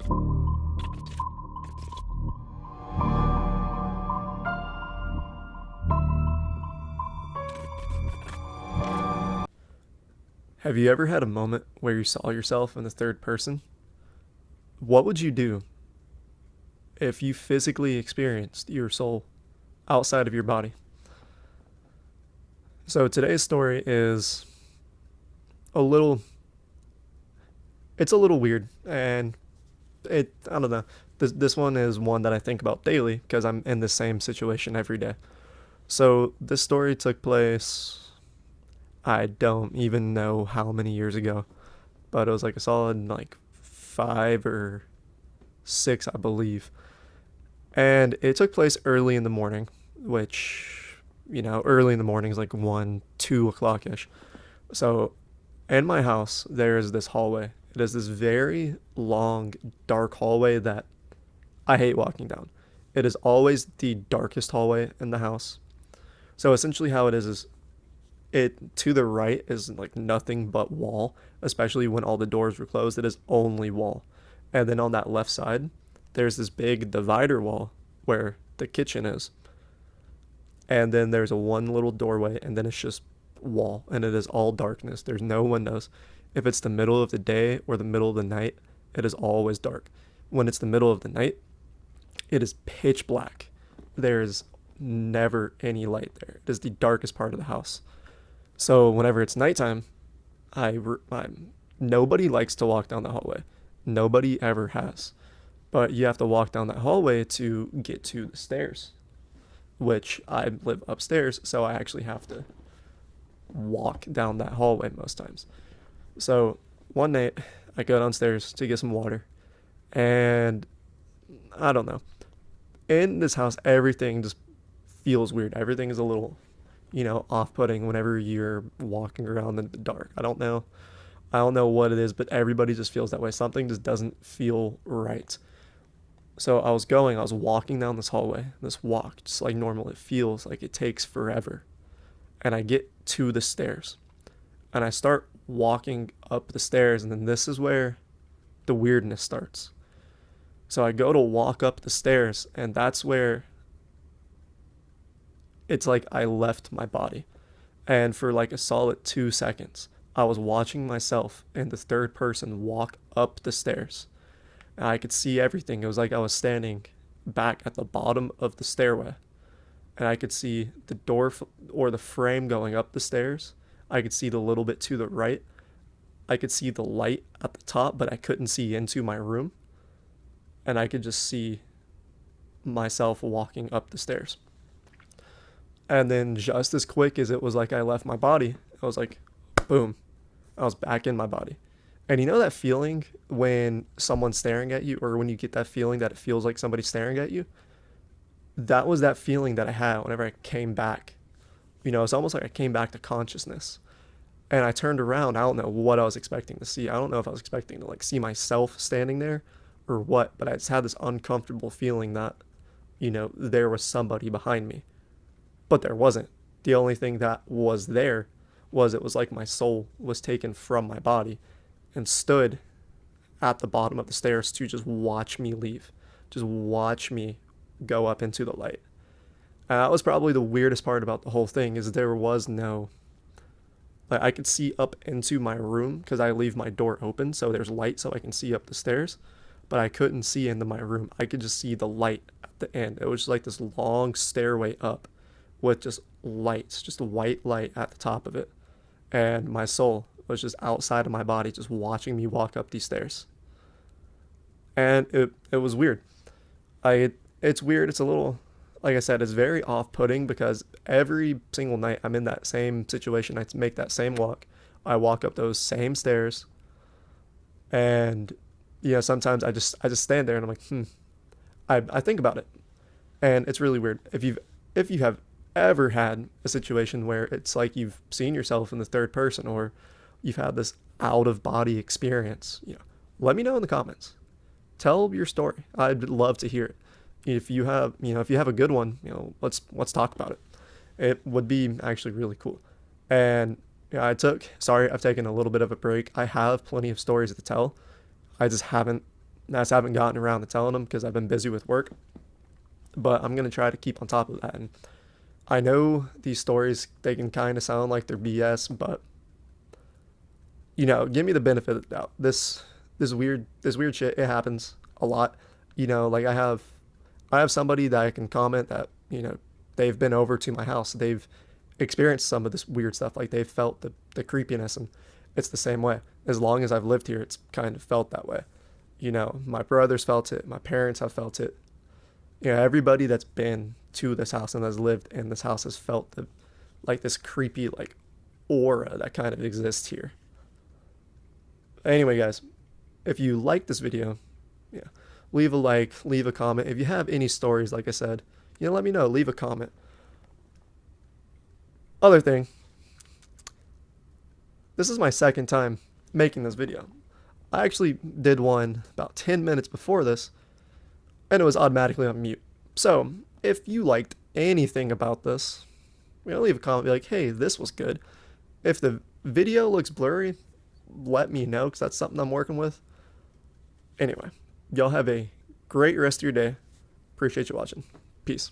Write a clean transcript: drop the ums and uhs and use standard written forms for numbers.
Have you ever had a moment where you saw yourself in the third person? What would you do if you physically experienced your soul outside of your body? So today's story is a little it's a little weird, and I don't know. This one is one that I think about daily because I'm in the same situation every day. So this story took place, I don't even know how many years ago, but it was like a solid like 5 or 6, I believe. And it took place early in the morning, which, early in the morning is like 1, 2 o'clock ish. So in my house, there is this hallway. It is this very long, dark hallway that I hate walking down. It is always the darkest hallway in the house. So essentially, how it is it to the right is like nothing but wall, especially when all the doors were closed. It is only wall. And then on that left side, there's this big divider wall where the kitchen is. And then there's a one little doorway, and then it's just wall, and it is all darkness. There's no windows. If it's the middle of the day or the middle of the night, it is always dark. When it's the middle of the night, it is pitch black. There's never any light there. It is the darkest part of the house. So whenever it's nighttime, I nobody likes to walk down the hallway. Nobody ever has. But you have to walk down that hallway to get to the stairs, which I live upstairs, so I actually have to walk down that hallway most times. So one night, I go downstairs to get some water, and I don't know. In this house, everything just feels weird. Everything is a little, off-putting whenever you're walking around in the dark. I don't know. I don't know what it is, but everybody just feels that way. Something just doesn't feel right. So I was walking down this hallway, this walk, just like normal. It feels like it takes forever. And I get to the stairs, and I start walking up the stairs, and then this is where the weirdness starts. So I go to walk up the stairs, and that's where it's like I left my body. And for like a solid 2 seconds, I was watching myself in the third person walk up the stairs. And I could see everything. It was like I was standing back at the bottom of the stairway. And I could see the door or the frame going up the stairs. I could see the little bit to the right. I could see the light at the top, but I couldn't see into my room. And I could just see myself walking up the stairs. And then just as quick as it was like I left my body, I was like, boom, I was back in my body. And you know that feeling when someone's staring at you, or when you get that feeling that it feels like somebody's staring at you? That was that feeling that I had whenever I came back. It's almost like I came back to consciousness. And I turned around. I don't know what I was expecting to see. I don't know if I was expecting to like see myself standing there or what, but I just had this uncomfortable feeling that, there was somebody behind me. But there wasn't. The only thing that was there was, it was like my soul was taken from my body and stood at the bottom of the stairs to just watch me leave, just watch me go up into the light. And that was probably the weirdest part about the whole thing, is there was no, like, I could see up into my room because I leave my door open, so there's light so I can see up the stairs, but I couldn't see into my room. I could just see the light at the end. It was just like this long stairway up with just lights, just a white light at the top of it. And my soul was just outside of my body, just watching me walk up these stairs. And it was weird. It's weird. It's a little, like I said, it's very off-putting because every single night I'm in that same situation. I make that same walk. I walk up those same stairs, and sometimes I just stand there and I'm like, I think about it, and it's really weird. If you have ever had a situation where it's like you've seen yourself in the third person, or you've had this out of body experience, let me know in the comments. Tell your story. I'd love to hear it. If you have a good one, let's talk about it. It would be actually really cool. And I've taken a little bit of a break. I have plenty of stories to tell. I just haven't I just haven't gotten around to telling them because I've been busy with work. But I'm going to try to keep on top of that. And I know these stories, they can kind of sound like they're BS, but give me the benefit of the doubt. This weird shit, it happens a lot. Like I have somebody that I can comment that, they've been over to my house. They've experienced some of this weird stuff. Like they've felt the creepiness, and it's the same way. As long as I've lived here, it's kind of felt that way. My brothers felt it. My parents have felt it. Everybody that's been to this house and has lived in this house has felt like this creepy like aura that kind of exists here. Anyway, guys, if you like this video, yeah, leave a like, leave a comment. If you have any stories, like I said, let me know. Leave a comment. Other thing, this is my second time making this video. I actually did one about 10 minutes before this, and it was automatically on mute. So, if you liked anything about this, leave a comment, be like, hey, this was good. If the video looks blurry, let me know, because that's something I'm working with. Anyway, y'all have a great rest of your day. Appreciate you watching. Peace.